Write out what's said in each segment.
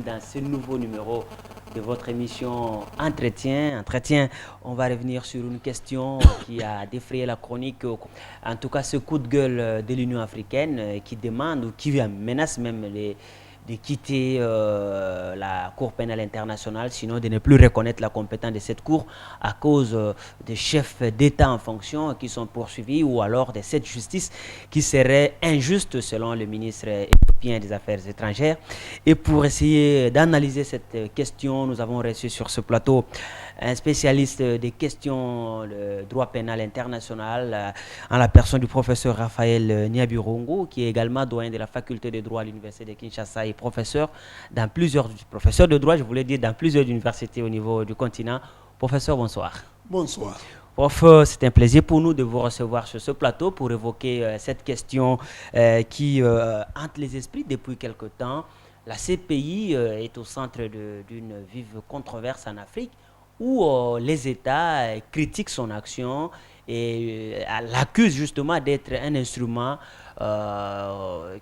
dans ce nouveau numéro de votre émission Entretien. On va revenir sur une question qui a défrayé la chronique, en tout cas ce coup de gueule de l'Union africaine qui demande ou qui menace même de quitter la Cour pénale internationale, sinon de ne plus reconnaître la compétence de cette Cour à cause des chefs d'État en fonction qui sont poursuivis ou alors de cette justice qui serait injuste selon le ministre éthiopien des Affaires étrangères. Et pour essayer d'analyser cette question, nous avons reçu sur ce plateau un spécialiste des questions de droit pénal international en la personne du professeur Raphaël Niabirongo, qui est également doyen de la faculté de droit à l'université de Kinshasa et professeur de droit, je voulais dire, dans plusieurs universités au niveau du continent. Professeur, bonsoir. Bonsoir. Prof, c'est un plaisir pour nous de vous recevoir sur ce plateau pour évoquer cette question qui hante les esprits depuis quelque temps. La CPI est au centre d'une vive controverse en Afrique où les États critiquent son action et l'accusent justement d'être un instrument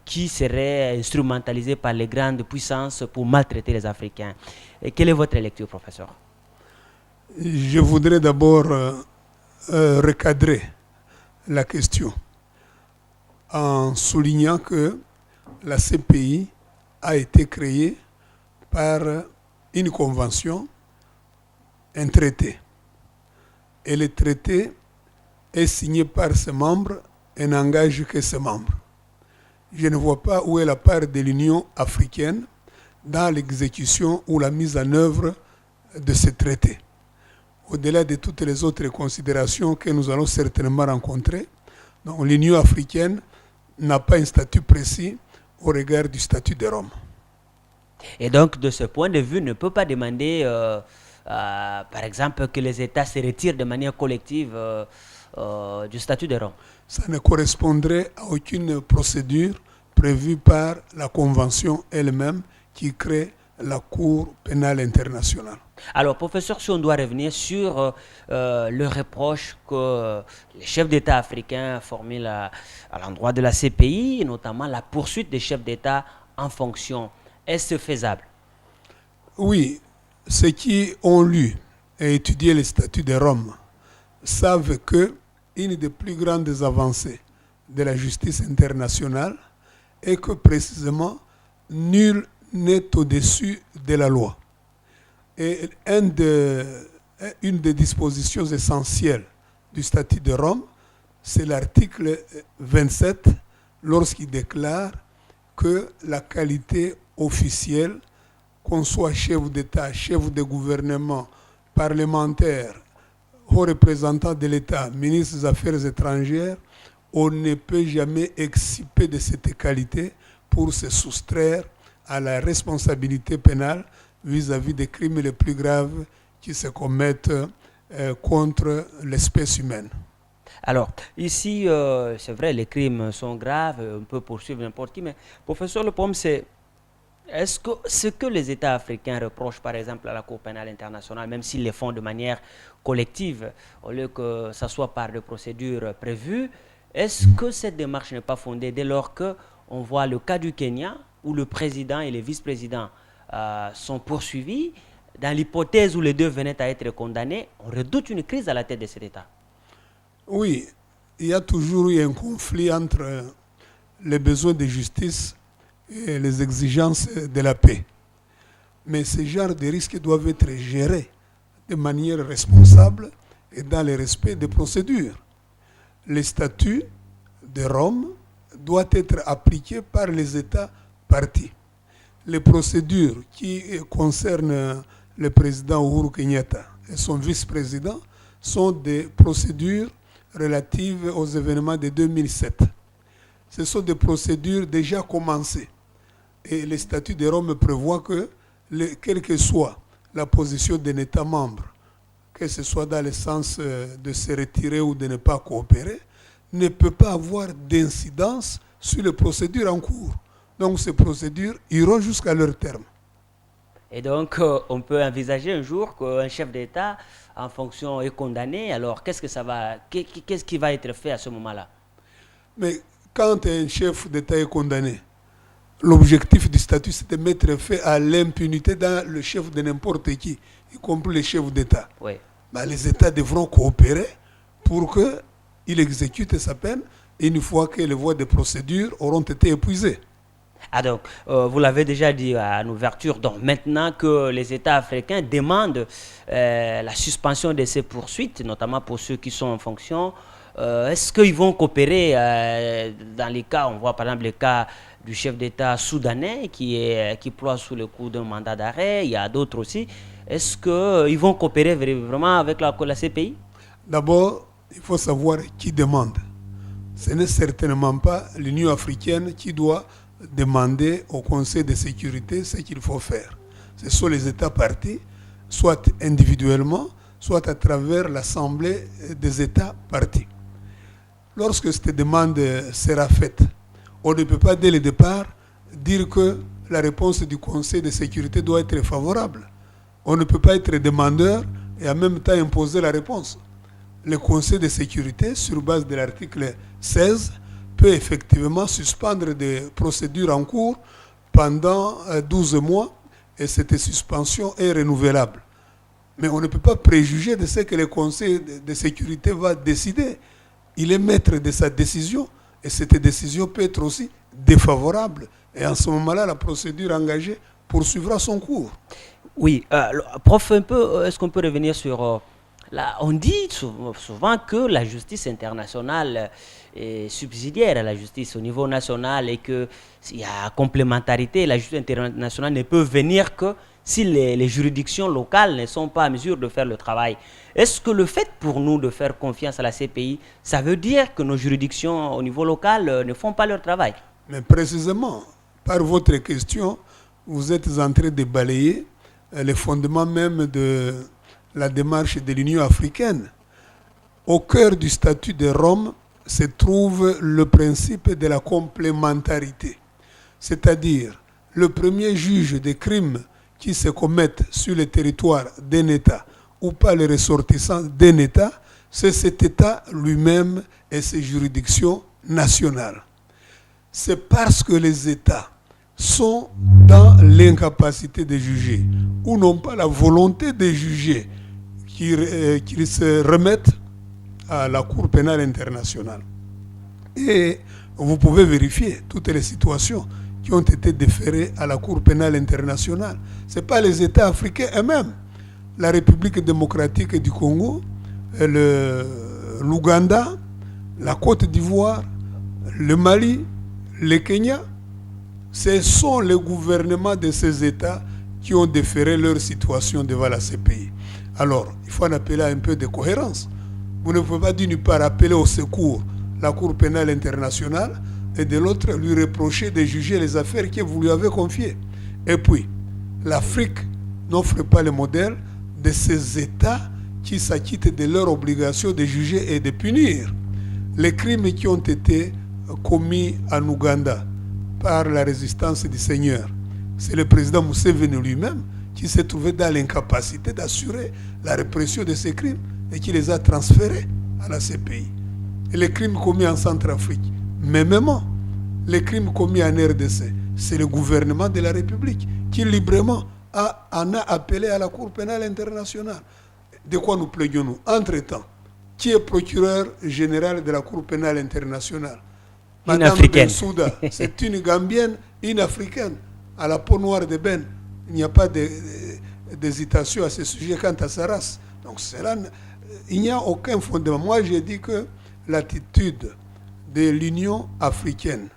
qui serait instrumentalisé par les grandes puissances pour maltraiter les Africains. Et quelle est votre lecture, professeur? Je voudrais d'abord recadrer la question en soulignant que la CPI a été créée par une convention, un traité. Et le traité est signé par ses membres et n'engage que ses membres. Je ne vois pas où est la part de l'Union africaine dans l'exécution ou la mise en œuvre de ce traité. Au-delà de toutes les autres considérations que nous allons certainement rencontrer, donc l'Union africaine n'a pas un statut précis au regard du statut de Rome. Et donc, de ce point de vue, ne peut pas demander, par exemple, que les États se retirent de manière collective du statut de Rome. Ça ne correspondrait à aucune procédure prévue par la Convention elle-même qui crée la Cour pénale internationale. Alors, professeur, si on doit revenir sur le reproche que les chefs d'État africains formulent à l'endroit de la CPI, et notamment la poursuite des chefs d'État en fonction, est-ce faisable? Oui, ceux qui ont lu et étudié les statuts de Rome savent que une des plus grandes avancées de la justice internationale est que précisément nul n'est au-dessus de la loi. Et une des dispositions essentielles du statut de Rome, c'est l'article 27, lorsqu'il déclare que la qualité officielle, qu'on soit chef d'État, chef de gouvernement, parlementaire, haut représentant de l'État, ministre des Affaires étrangères, on ne peut jamais exciper de cette qualité pour se soustraire à la responsabilité pénale vis-à-vis des crimes les plus graves qui se commettent contre l'espèce humaine. Alors, ici, c'est vrai, les crimes sont graves, on peut poursuivre n'importe qui, mais professeur, le problème, c'est est-ce que ce que les États africains reprochent, par exemple, à la Cour pénale internationale, même s'ils le font de manière collective, au lieu que ça soit par des procédures prévues, est-ce que cette démarche n'est pas fondée dès lors qu'on voit le cas du Kenya, où le président et le vice-président sont poursuivis, dans l'hypothèse où les deux venaient à être condamnés, on redoute une crise à la tête de cet État? Oui, il y a toujours eu un conflit entre les besoins de justice et les exigences de la paix. Mais ce genre de risques doivent être gérés de manière responsable et dans le respect des procédures. Le statut de Rome doit être appliqué par les États parties. Les procédures qui concernent le président Uhuru Kenyatta et son vice-président sont des procédures relatives aux événements de 2007. Ce sont des procédures déjà commencées. Et le statut de Rome prévoit que, quelle que soit la position d'un État membre, que ce soit dans le sens de se retirer ou de ne pas coopérer, ne peut pas avoir d'incidence sur les procédures en cours. Donc ces procédures iront jusqu'à leur terme. Et donc, on peut envisager un jour qu'un chef d'État en fonction est condamné. Alors, qu'est-ce qui va être fait à ce moment-là? Mais quand un chef d'État est condamné, l'objectif du statut, c'est de mettre fin à l'impunité dans le chef de n'importe qui, y compris les chefs d'État. Oui. Ben, les États devront coopérer pour qu'il exécute sa peine une fois que les voies de procédure auront été épuisées. Ah donc, vous l'avez déjà dit à l'ouverture, donc maintenant que les États africains demandent la suspension de ces poursuites, notamment pour ceux qui sont en fonction, est-ce qu'ils vont coopérer dans les cas, on voit par exemple le cas du chef d'État soudanais qui ploie sous le coup d'un mandat d'arrêt, il y a d'autres aussi, est-ce qu'ils vont coopérer vraiment avec la CPI? D'abord, il faut savoir qui demande. Ce n'est certainement pas l'Union africaine qui doit demander au Conseil de sécurité ce qu'il faut faire. Ce sont les États partis, soit individuellement, soit à travers l'Assemblée des États partis. Lorsque cette demande sera faite, on ne peut pas dès le départ dire que la réponse du Conseil de sécurité doit être favorable. On ne peut pas être demandeur et en même temps imposer la réponse. Le Conseil de sécurité, sur base de l'article 16, peut effectivement suspendre des procédures en cours pendant 12 mois et cette suspension est renouvelable. Mais on ne peut pas préjuger de ce que le Conseil de sécurité va décider. Il est maître de sa décision et cette décision peut être aussi défavorable. Et en ce moment-là, la procédure engagée poursuivra son cours. Oui, prof, un peu, est-ce qu'on peut revenir sur... on dit souvent que la justice internationale est subsidiaire à la justice au niveau national et qu'il y a complémentarité. La justice internationale ne peut venir que si les juridictions locales ne sont pas en mesure de faire le travail. Est-ce que le fait pour nous de faire confiance à la CPI, ça veut dire que nos juridictions au niveau local ne font pas leur travail? Mais précisément, par votre question, vous êtes en train de balayer les fondements même de la démarche de l'Union africaine. Au cœur du statut de Rome se trouve le principe de la complémentarité. C'est-à-dire, le premier juge des crimes qui se commettent sur le territoire d'un État ou par les ressortissants d'un État, c'est cet État lui-même et ses juridictions nationales. C'est parce que les États sont dans l'incapacité de juger ou n'ont pas la volonté de juger qu'ils se remettent à la Cour pénale internationale. Et vous pouvez vérifier toutes les situations qui ont été déférées à la Cour pénale internationale. Ce n'est pas les États africains eux-mêmes. La République démocratique du Congo, l'Ouganda, la Côte d'Ivoire, le Mali, le Kenya, ce sont les gouvernements de ces États qui ont déféré leur situation devant la CPI. Alors, il faut en appeler à un peu de cohérence. Vous ne pouvez pas d'une part appeler au secours la Cour pénale internationale et de l'autre lui reprocher de juger les affaires que vous lui avez confiées. Et puis, l'Afrique n'offre pas le modèle de ces États qui s'acquittent de leur obligation de juger et de punir. Les crimes qui ont été commis en Ouganda par la résistance du Seigneur, c'est le président Museveni lui-même qui s'est trouvé dans l'incapacité d'assurer la répression de ces crimes et qui les a transférés à la CPI. Et les crimes commis en Centrafrique, mêmement, les crimes commis en RDC, c'est le gouvernement de la République qui librement en a appelé à la Cour pénale internationale. De quoi nous plaignons-nous? Entre-temps, qui est procureur général de la Cour pénale internationale? Madame Bensouda, c'est une Gambienne, une Africaine, à la peau noire de Ben. Il n'y a pas d'hésitation à ce sujet quant à sa race. Donc cela, il n'y a aucun fondement. Moi, j'ai dit que l'attitude de l'Union africaine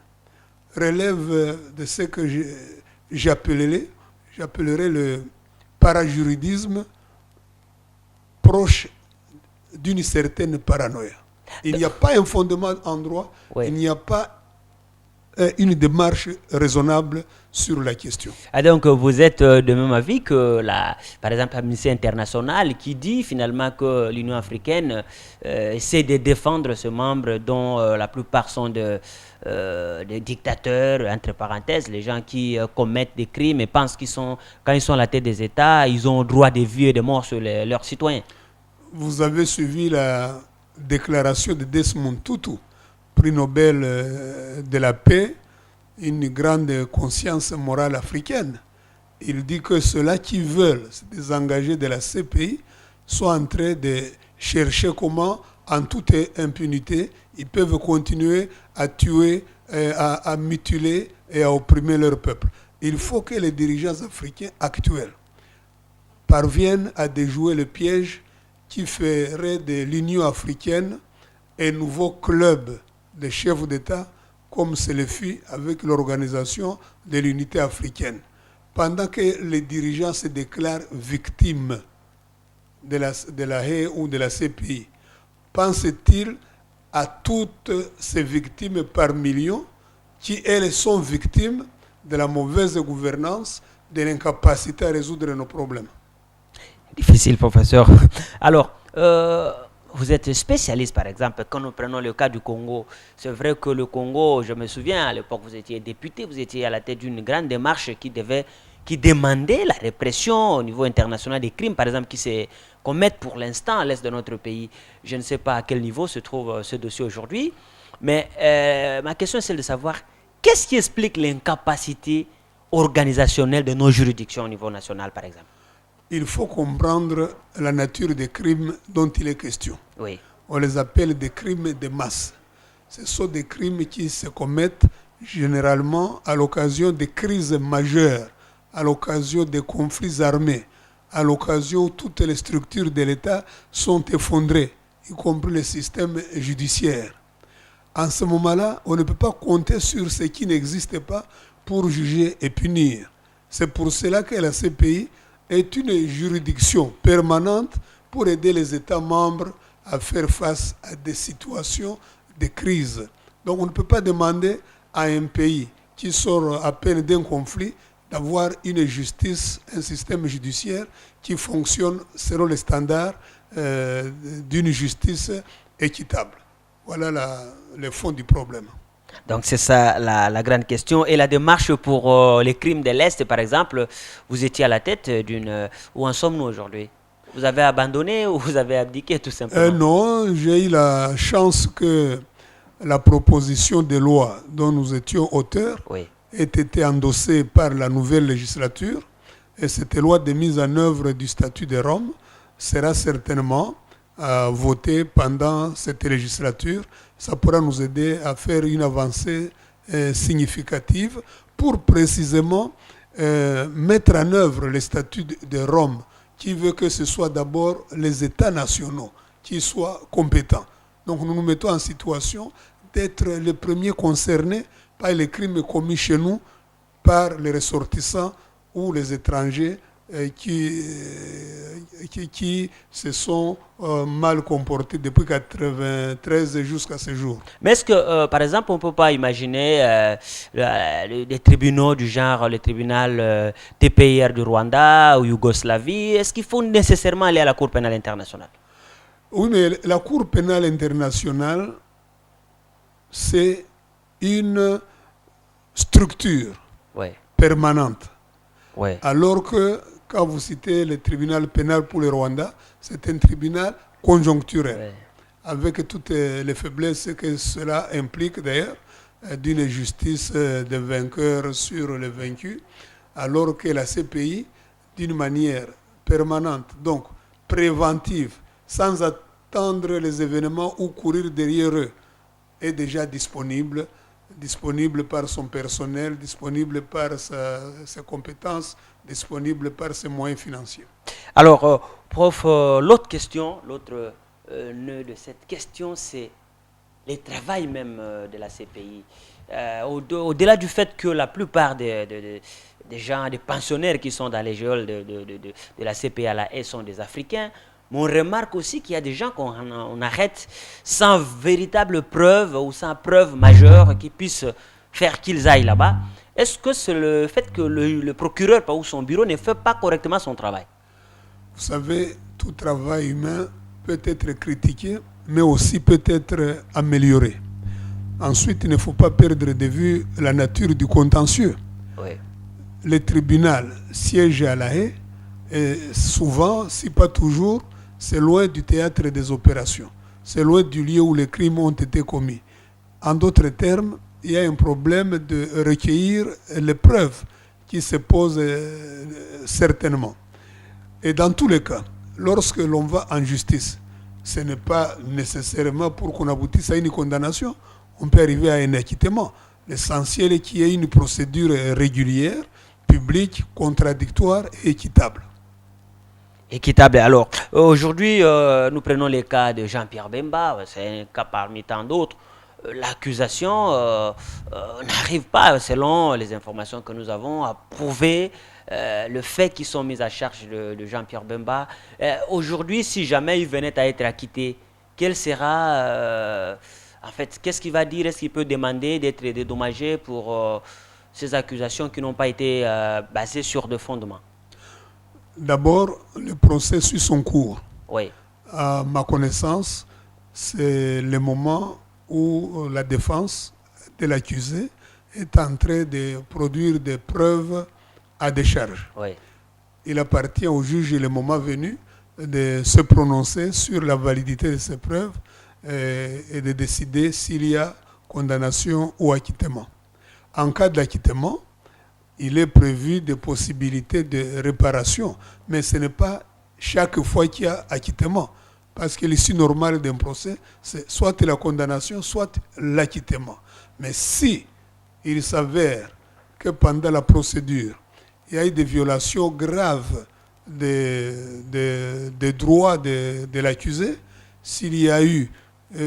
relève de ce que j'appellerais le parajuridisme proche d'une certaine paranoïa. Il n'y a pas un fondement en droit, oui. Il n'y a pas une démarche raisonnable sur la question. Ah donc vous êtes de même avis que, par exemple, l'Amnesty International qui dit finalement que l'Union africaine essaie de défendre ses membres dont la plupart sont des dictateurs, entre parenthèses, les gens qui commettent des crimes et pensent quand ils sont à la tête des États, ils ont droit de vie et de mort sur leurs citoyens. Vous avez suivi la déclaration de Desmond Tutu, prix Nobel de la paix, une grande conscience morale africaine. Il dit que ceux-là qui veulent se désengager de la CPI sont en train de chercher comment, en toute impunité, ils peuvent continuer à tuer, à mutiler et à opprimer leur peuple. Il faut que les dirigeants africains actuels parviennent à déjouer le piège qui ferait de l'Union africaine un nouveau club de chefs d'État, comme c'est le fut avec l'organisation de l'unité africaine. Pendant que les dirigeants se déclarent victimes de la haie ou de la CPI, pense-t-il à toutes ces victimes par millions qui, elles, sont victimes de la mauvaise gouvernance, de l'incapacité à résoudre nos problèmes? Difficile, professeur. Alors, vous êtes spécialiste, par exemple, quand nous prenons le cas du Congo. C'est vrai que le Congo, je me souviens, à l'époque, vous étiez député, vous étiez à la tête d'une grande démarche qui demandait la répression au niveau international des crimes, par exemple, qui se commettent pour l'instant à l'est de notre pays. Je ne sais pas à quel niveau se trouve ce dossier aujourd'hui, mais ma question est celle de savoir qu'est-ce qui explique l'incapacité organisationnelle de nos juridictions au niveau national, par exemple. Il faut comprendre la nature des crimes dont il est question. Oui. On les appelle des crimes de masse. Ce sont des crimes qui se commettent généralement à l'occasion de crises majeures, à l'occasion de conflits armés, à l'occasion où toutes les structures de l'État sont effondrées, y compris le système judiciaire. En ce moment-là, on ne peut pas compter sur ce qui n'existe pas pour juger et punir. C'est pour cela que la CPI est une juridiction permanente pour aider les États membres à faire face à des situations de crise. Donc on ne peut pas demander à un pays qui sort à peine d'un conflit d'avoir une justice, un système judiciaire qui fonctionne selon les standards d'une justice équitable. Voilà le fond du problème. Donc c'est ça la grande question. Et la démarche pour les crimes de l'Est, par exemple, vous étiez à la tête d'une... Où en sommes-nous aujourd'hui? Vous avez abandonné ou vous avez abdiqué tout simplement? Non, j'ai eu la chance que la proposition de loi dont nous étions auteurs ait été endossée par la nouvelle législature. Et cette loi de mise en œuvre du statut de Rome sera certainement votée pendant cette législature. Ça pourra nous aider à faire une avancée significative pour précisément mettre en œuvre le statut de Rome, qui veut que ce soit d'abord les États nationaux qui soient compétents. Donc nous nous mettons en situation d'être les premiers concernés par les crimes commis chez nous par les ressortissants ou les étrangers qui se sont mal comportés depuis 1993 jusqu'à ce jour. Mais est-ce que, par exemple, on ne peut pas imaginer des tribunaux du genre le tribunal TPIR du Rwanda ou Yougoslavie? Est-ce qu'il faut nécessairement aller à la Cour pénale internationale? Oui, mais la Cour pénale internationale, c'est une structure permanente. Alors que, quand vous citez le tribunal pénal pour le Rwanda, c'est un tribunal conjoncturel, avec toutes les faiblesses que cela implique d'ailleurs, d'une justice de vainqueurs sur les vaincus, alors que la CPI, d'une manière permanente, donc préventive, sans attendre les événements ou courir derrière eux, est déjà disponible par son personnel, disponible par ses compétences, disponible par ses moyens financiers. Alors, prof, l'autre question, l'autre nœud de cette question, c'est le travail même de la CPI. Au-delà du fait que la plupart des gens, des pensionnaires qui sont dans les geôles de la CPI à la haie sont des Africains, mais on remarque aussi qu'il y a des gens qu'on arrête sans véritable preuve ou sans preuve majeure qui puissent faire qu'ils aillent là-bas. Est-ce que c'est le fait que le procureur ou son bureau ne fait pas correctement son travail? Vous savez, tout travail humain peut être critiqué, mais aussi peut être amélioré. Ensuite, il ne faut pas perdre de vue la nature du contentieux. Le tribunal siège à La Haye et souvent, si pas toujours, c'est loin du théâtre des opérations. C'est loin du lieu où les crimes ont été commis. En d'autres termes, il y a un problème de recueillir les preuves qui se posent certainement. Et dans tous les cas, lorsque l'on va en justice, ce n'est pas nécessairement pour qu'on aboutisse à une condamnation. On peut arriver à un acquittement. L'essentiel est qu'il y ait une procédure régulière, publique, contradictoire et équitable. Équitable. Alors, aujourd'hui, nous prenons le cas de Jean-Pierre Bemba, c'est un cas parmi tant d'autres. L'accusation n'arrive pas, selon les informations que nous avons, à prouver le fait qu'ils sont mis à charge de Jean-Pierre Bemba. Aujourd'hui, si jamais il venait à être acquitté, quel sera, en fait, qu'est-ce qu'il va dire? Est-ce qu'il peut demander d'être dédommagé pour ces accusations qui n'ont pas été basées sur de fondements? D'abord, le procès suit son cours. Oui. À ma connaissance, c'est le moment où la défense de l'accusé est en train de produire des preuves à décharge. Oui. Il appartient au juge, le moment venu, de se prononcer sur la validité de ces preuves et de décider s'il y a condamnation ou acquittement. En cas d'acquittement, il est prévu des possibilités de réparation, mais ce n'est pas chaque fois qu'il y a acquittement. Parce que l'issue normale d'un procès, c'est soit la condamnation, soit l'acquittement. Mais si il s'avère que pendant la procédure, il y a eu des violations graves des droits de l'accusé, s'il y a eu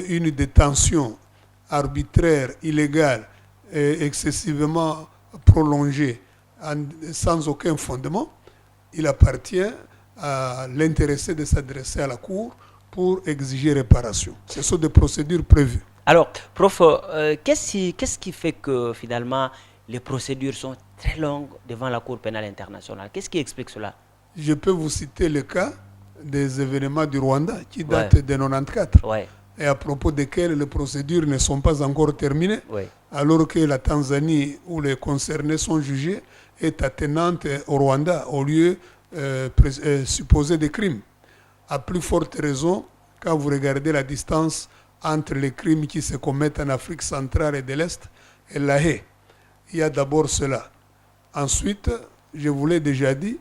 une détention arbitraire, illégale et excessivement prolongée sans aucun fondement, il appartient à l'intéressé de s'adresser à la Cour pour exiger réparation. Ce sont des procédures prévues. Alors, prof, qu'est-ce qui fait que finalement les procédures sont très longues devant la Cour pénale internationale? Qu'est-ce qui explique cela? Je peux vous citer le cas des événements du Rwanda qui datent de 1994 et à propos desquels les procédures ne sont pas encore terminées, alors que la Tanzanie, où les concernés sont jugés, est attenante au Rwanda au lieu supposé des crimes. À plus forte raison, quand vous regardez la distance entre les crimes qui se commettent en Afrique centrale et de l'Est et la Haye, il y a d'abord cela. Ensuite, je vous l'ai déjà dit,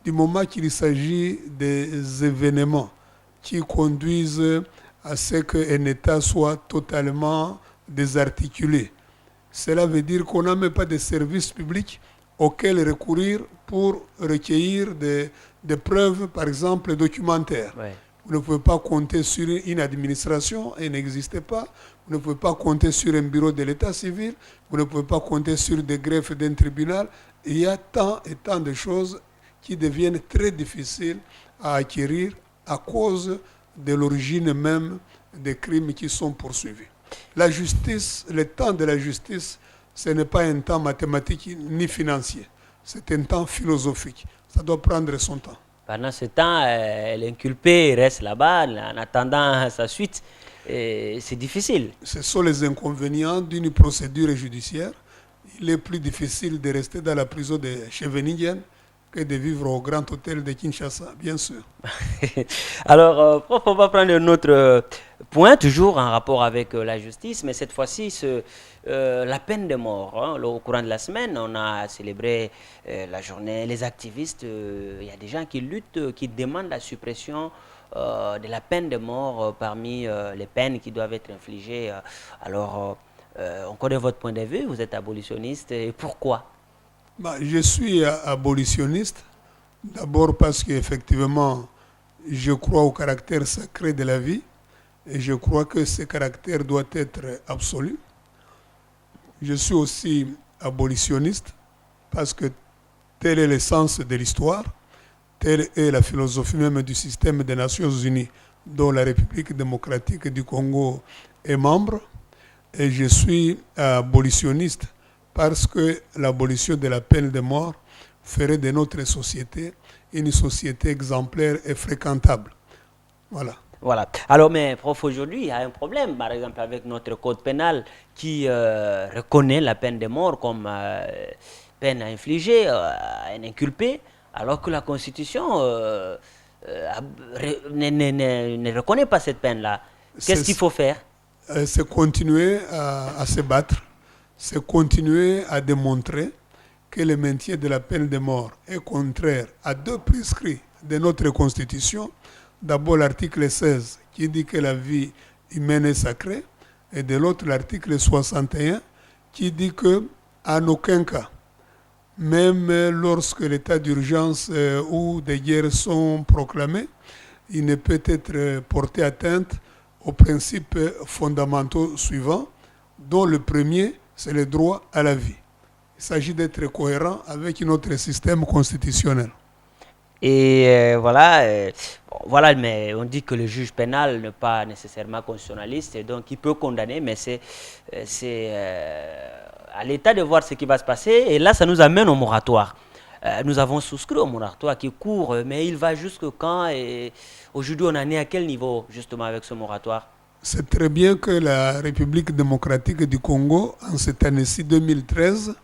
du moment qu'il s'agit des événements qui conduisent à ce qu'un État soit totalement désarticulé, cela veut dire qu'on n'a même pas de services publics auxquels recourir pour recueillir des preuves, par exemple documentaires. Vous ne pouvez pas compter sur une administration, elle n'existe pas. Vous ne pouvez pas compter sur un bureau de l'état civil. Vous ne pouvez pas compter sur des greffes d'un tribunal. Il y a tant et tant de choses qui deviennent très difficiles à acquérir à cause de l'origine même des crimes qui sont poursuivis. La justice, le temps de la justice, ce n'est pas un temps mathématique ni financier. C'est un temps philosophique. Ça doit prendre son temps. Pendant ce temps, l'inculpé reste là-bas en attendant sa suite. C'est difficile. Ce sont les inconvénients d'une procédure judiciaire. Il est plus difficile de rester dans la prison de Scheveningen que de vivre au Grand Hôtel de Kinshasa, bien sûr. Alors, prof, on va prendre un autre point, toujours en rapport avec la justice, mais cette fois-ci, la peine de mort. Au courant de la semaine, on a célébré la journée, les activistes, il y a des gens qui luttent, qui demandent la suppression de la peine de mort parmi les peines qui doivent être infligées. Alors, on connaît votre point de vue, vous êtes abolitionniste, et pourquoi? Je suis abolitionniste, d'abord parce qu'effectivement, je crois au caractère sacré de la vie et je crois que ce caractère doit être absolu. Je suis aussi abolitionniste parce que tel est l'essence de l'histoire, telle est la philosophie même du système des Nations Unies dont la République démocratique du Congo est membre. Et je suis abolitionniste parce que l'abolition de la peine de mort ferait de notre société une société exemplaire et fréquentable. Voilà. Voilà. Alors, mais prof, aujourd'hui, il y a un problème, par exemple, avec notre code pénal qui reconnaît la peine de mort comme peine à infliger à un inculpé, alors que la Constitution ne reconnaît pas cette peine-là. Qu'est-ce qu'il faut faire? C'est continuer à se battre. c'est continuer à démontrer que le maintien de la peine de mort est contraire à deux prescrits de notre Constitution. D'abord l'article 16 qui dit que la vie humaine est sacrée, et de l'autre l'article 61 qui dit que en aucun cas, même lorsque l'état d'urgence ou des guerres sont proclamés, il ne peut être porté atteinte aux principes fondamentaux suivants, dont le premier, c'est le droit à la vie. Il s'agit d'être cohérent avec notre système constitutionnel. Et voilà, mais on dit que le juge pénal n'est pas nécessairement constitutionnaliste, et donc il peut condamner, mais c'est à l'État de voir ce qui va se passer. Et là, ça nous amène au moratoire. Nous avons souscrit au moratoire qui court, mais il va jusque quand? Et aujourd'hui, on en est à quel niveau, justement, avec ce moratoire? C'est très bien que la République démocratique du Congo, en cette année-ci 2013,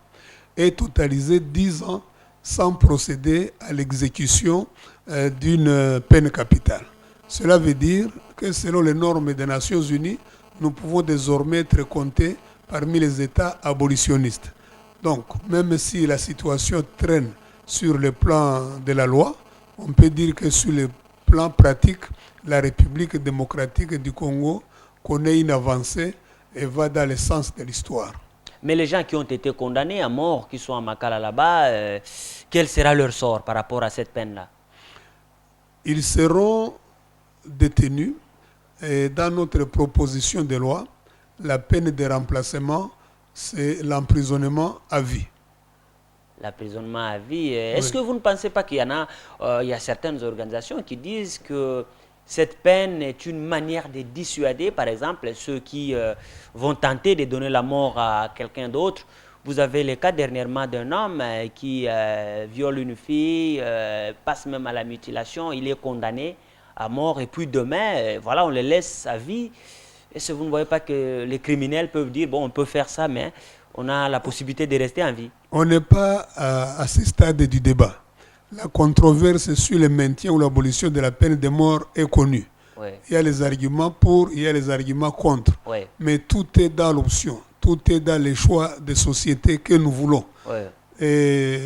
ait totalisé 10 ans sans procéder à l'exécution d'une peine capitale. Cela veut dire que selon les normes des Nations Unies, nous pouvons désormais être comptés parmi les États abolitionnistes. Donc, même si la situation traîne sur le plan de la loi, on peut dire que sur le plan pratique, la République démocratique du Congo connaît une avancée et va dans le sens de l'histoire. Mais les gens qui ont été condamnés à mort, qui sont à Makala là-bas, quel sera leur sort par rapport à cette peine-là? Ils seront détenus et dans notre proposition de loi, la peine de remplacement, c'est l'emprisonnement à vie. L'emprisonnement à vie. Est-ce que vous ne pensez pas qu'il y en a, il y a certaines organisations qui disent que cette peine est une manière de dissuader, par exemple, ceux qui vont tenter de donner la mort à quelqu'un d'autre? Vous avez le cas dernièrement d'un homme qui viole une fille, passe même à la mutilation, il est condamné à mort, et puis demain, voilà, on le laisse à vie. Est-ce que vous ne voyez pas que les criminels peuvent dire, bon, on peut faire ça, mais on a la possibilité de rester en vie? On n'est pas à ce stade du débat. La controverse sur le maintien ou l'abolition de la peine de mort est connue. Oui. Il y a les arguments pour, il y a les arguments contre. Oui. Mais tout est dans l'option, tout est dans les choix de société que nous voulons. Oui. Et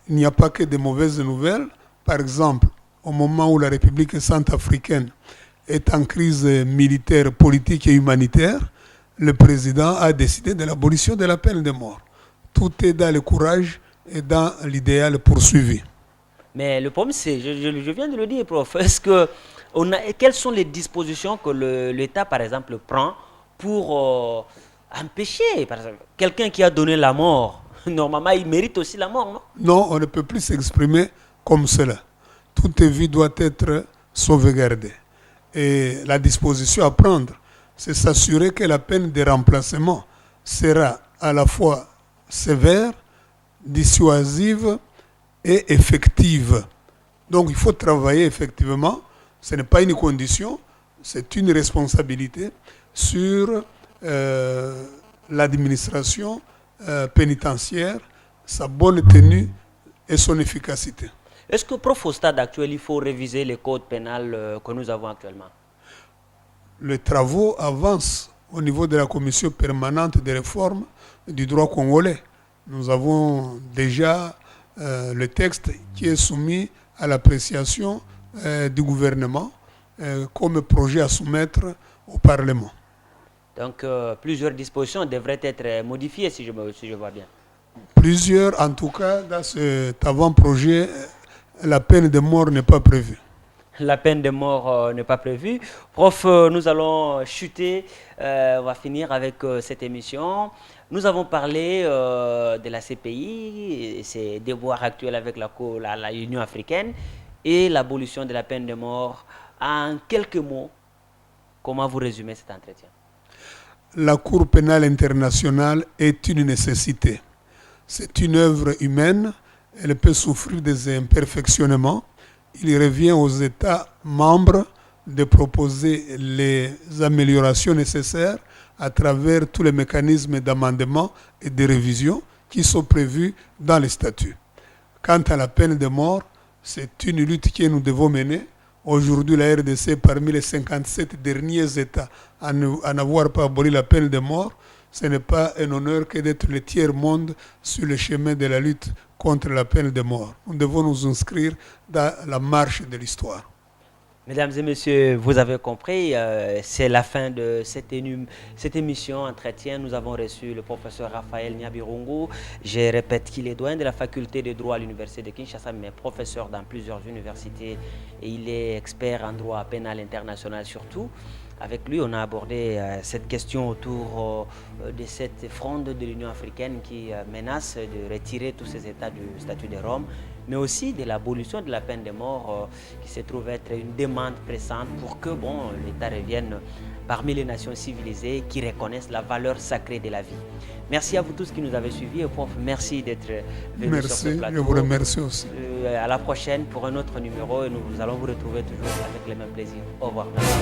il n'y a pas que de mauvaises nouvelles. Par exemple, au moment où la République centrafricaine est en crise militaire, politique et humanitaire, le président a décidé de l'abolition de la peine de mort. Tout est dans le courage et dans l'idéal poursuivi. Mais le problème, c'est, je viens de le dire, prof, quelles sont les dispositions que l'État, par exemple, prend pour empêcher, par exemple, quelqu'un qui a donné la mort, normalement, il mérite aussi la mort, non? Non, on ne peut plus s'exprimer comme cela. Toute vie doit être sauvegardée. Et la disposition à prendre, c'est s'assurer que la peine de remplacement sera à la fois sévère, dissuasive et effective. Donc il faut travailler effectivement, ce n'est pas une condition, c'est une responsabilité sur l'administration pénitentiaire, sa bonne tenue et son efficacité. Est-ce que, prof, au stade actuel, il faut réviser les codes pénals que nous avons actuellement? Les travaux avancent au niveau de la commission permanente de réforme du droit congolais. Nous avons déjà le texte qui est soumis à l'appréciation du gouvernement comme projet à soumettre au Parlement. Donc, plusieurs dispositions devraient être modifiées, si je vois bien. Plusieurs, en tout cas, dans cet avant-projet, la peine de mort n'est pas prévue. La peine de mort n'est pas prévue. Prof, nous allons chuter, on va finir avec cette émission. Nous avons parlé de la CPI, et ses devoirs actuels avec l'Union africaine et l'abolition de la peine de mort. En quelques mots, comment vous résumez cet entretien? La Cour pénale internationale est une nécessité. C'est une œuvre humaine, elle peut souffrir des imperfectionnements. Il revient aux États membres de proposer les améliorations nécessaires à travers tous les mécanismes d'amendement et de révision qui sont prévus dans les statuts. Quant à la peine de mort, c'est une lutte que nous devons mener. Aujourd'hui, la RDC, parmi les 57 derniers États à n'avoir pas aboli la peine de mort, Ce n'est pas un honneur que d'être le tiers-monde sur le chemin de la lutte contre la peine de mort. Nous devons nous inscrire dans la marche de l'histoire. Mesdames et messieurs, vous avez compris, c'est la fin de cette émission Entretien. Nous avons reçu le professeur Raphaël Nyabirungu. Je répète qu'il est doyen de la faculté de droit à l'université de Kinshasa, mais professeur dans plusieurs universités. Et il est expert en droit pénal international surtout. Avec lui, on a abordé cette question autour de cette fronde de l'Union africaine qui menace de retirer tous ces États du statut de Rome, mais aussi de l'abolition de la peine de mort qui se trouve être une demande pressante pour que l'État revienne parmi les nations civilisées qui reconnaissent la valeur sacrée de la vie. Merci à vous tous qui nous avez suivis. Et prof, merci d'être venus sur ce plateau. Je vous remercie aussi. À la prochaine pour un autre numéro et nous allons vous retrouver toujours avec le même plaisir. Au revoir. Merci.